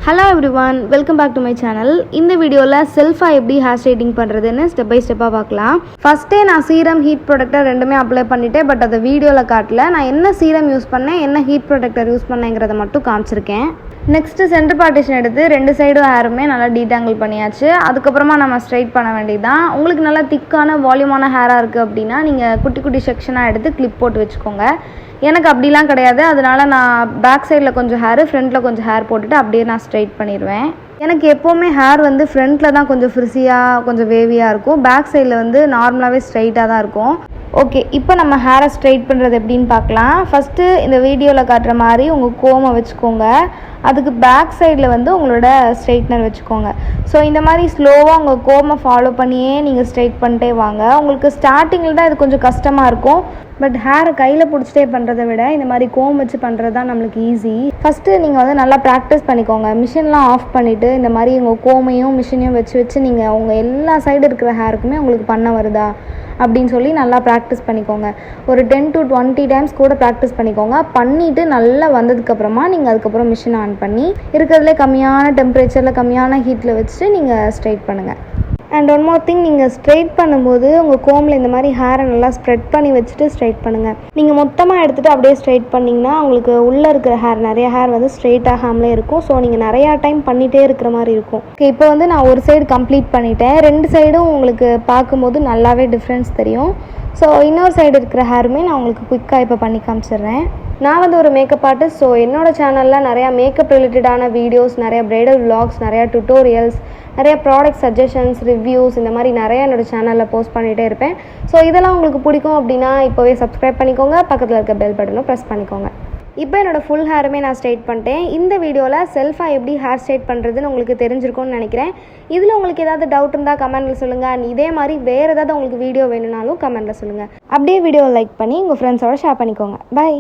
Hello everyone, welcome back to my channel. In the video la self-ஆ எப்படி hair straightening பண்றதுன்னு step by step பார்க்கலாம். First நான் serum heat protector ரெண்டுமே apply பண்ணிட்டேன். But அத வீடியோல காட்டல. நான் என்ன serum யூஸ் பண்ணேன், என்ன heat protector யூஸ் பண்ணேங்கறத மட்டும் காமிச்சிருக்கேன். நெக்ஸ்ட் சென்டர் பார்ட்டிஷன் எடுத்து ரெண்டு சைடும் ஹேருமே நல்லா டீடாங்கிள் பண்ணியாச்சு. அதுக்கப்புறமா நம்ம ஸ்ட்ரைட் பண்ண வேண்டியதுதான். உங்களுக்கு நல்லா திக்கான வால்யூமான ஹேராக இருக்குது அப்படின்னா நீங்கள் குட்டி குட்டி செக்ஷனாக எடுத்து கிளிப் போட்டு வச்சுக்கோங்க. எனக்கு அப்படிலாம் கிடையாது. அதனால நான் பேக் சைடில் கொஞ்சம் ஹேரு, ஃப்ரண்ட்டில் கொஞ்சம் ஹேர் போட்டுட்டு அப்படியே நான் ஸ்ட்ரைட் பண்ணிடுவேன். எனக்கு எப்போவுமே ஹேர் வந்து ஃப்ரண்ட்டில் தான் கொஞ்சம் ஃப்ரிஸியாக கொஞ்சம் வேவியாக இருக்கும். பேக் சைடில் வந்து நார்மலாகவே ஸ்ட்ரைட்டாக தான் இருக்கும். ஓகே, இப்போ நம்ம ஹேரை ஸ்ட்ரைட் பண்ணுறது எப்படின்னு பார்க்கலாம். ஃபஸ்ட்டு இந்த வீடியோவில் காட்டுற மாதிரி உங்கள் கோமை வச்சுக்கோங்க. அதுக்கு பேக் சைடில் வந்து உங்களோட ஸ்ட்ரைட்னர் வச்சுக்கோங்க. ஸோ இந்த மாதிரி ஸ்லோவாக உங்கள் கோமை ஃபாலோ பண்ணியே நீங்கள் ஸ்ட்ரைட் பண்ணிட்டே வாங்க. உங்களுக்கு ஸ்டார்டிங்கில் தான் இது கொஞ்சம் கஷ்டமாக இருக்கும். பட் ஹேரை கையில் பிடிச்சிட்டே பண்ணுறதை விட இந்த மாதிரி கோம் வச்சு பண்ணுறது தான் நம்மளுக்கு ஈஸி. ஃபஸ்ட்டு நீங்கள் வந்து நல்லா ப்ராக்டிஸ் பண்ணிக்கோங்க. மிஷின்லாம் ஆஃப் பண்ணிவிட்டு இந்த மாதிரி உங்கள் கோமையும் மிஷினையும் வச்சு நீங்கள் உங்கள் எல்லா சைடு இருக்கிற ஹேருக்குமே உங்களுக்கு பண்ண வருதா அப்படின்னு சொல்லி நல்லா ப்ராக்டிஸ் பண்ணிக்கோங்க. ஒரு 10 to 20 டைம்ஸ் கூட ப்ராக்டிஸ் பண்ணிக்கோங்க. பண்ணிவிட்டு நல்லா வந்ததுக்கப்புறமா நீங்கள் அதுக்கப்புறம் மிஷின் ஆன் பண்ணி இருக்கிறதுலே கம்மியான டெம்பரேச்சரில் கம்மியான ஹீட்டில் வச்சுட்டு நீங்கள் ஸ்ட்ரைட் பண்ணுங்கள். அண்ட் ஒன் மோர் திங், நீங்கள் ஸ்ட்ரைட் பண்ணும்போது உங்கள் கோமில் இந்த மாதிரி ஹேரை நல்லா ஸ்ப்ரெட் பண்ணி வச்சுட்டு ஸ்ட்ரைட் பண்ணுங்கள். நீங்கள் மொத்தமாக எடுத்துகிட்டு அப்படியே ஸ்ட்ரைட் பண்ணிங்கன்னா உங்களுக்கு உள்ளே இருக்கிற ஹேர் நிறைய ஹேர் வந்து ஸ்ட்ரைட் ஆகாமலே இருக்கும். ஸோ நீங்கள் நிறையா டைம் பண்ணிகிட்டே இருக்கிற மாதிரி இருக்கும். ஓகே, இப்போ வந்து நான் ஒரு சைடு கம்ப்ளீட் பண்ணிட்டேன். ரெண்டு சைடும் உங்களுக்கு பார்க்கும்போது நல்லாவே டிஃப்ரென்ஸ் தெரியும். ஸோ இன்னொரு சைடு இருக்கிற ஹேருமே நான் உங்களுக்கு குயிக்காக இப்போ பண்ணி காமிச்சிடுறேன். நான் வந்து ஒரு மேக்கப் ஆர்டிஸ்ட். ஸோ என்னோடய சேனலில் நிறையா மேக்கப் ரிலேட்டடான வீடியோஸ், நிறையா ப்ரைடல் விலாக்ஸ், நிறையா டுட்டோரியல்ஸ், நிறைய ப்ராடக்ட் சஜஷன்ஸ், ரிவ்யூஸ் இந்த மாதிரி நிறையா என்னோடய சேனலில் போஸ்ட் பண்ணிகிட்டே இருப்பேன். ஸோ இதெல்லாம் உங்களுக்கு பிடிக்கும் அப்படின்னா இப்போவே சப்ஸ்கிரைப் பண்ணிக்கோங்க. பக்கத்தில் இருக்க பெல் பட்டனும் ப்ரெஸ் பண்ணிக்கோங்க. இப்போ என்னோடய ஃபுல் ஹேருமே நான் ஸ்ட்ரைட் பண்ணிட்டேன். இந்த வீடியோவில் செல்ஃபாக எப்படி ஹேர் ஸ்ட்ரைட் பண்ணுறதுன்னு உங்களுக்கு தெரிஞ்சிருக்கும்னு நினைக்கிறேன். இதில் உங்களுக்கு ஏதாவது டவுட் இருந்தால் கமெண்ட்டில் சொல்லுங்கள். அண்ட் இதே மாதிரி வேறு ஏதாவது உங்களுக்கு வீடியோ வேணும்னாலும் கமெண்ட்டில் சொல்லுங்கள். அப்படியே வீடியோவை லைக் பண்ணி உங்கள் ஃப்ரெண்ட்ஸோட ஷேர் பண்ணிக்கோங்க. பை.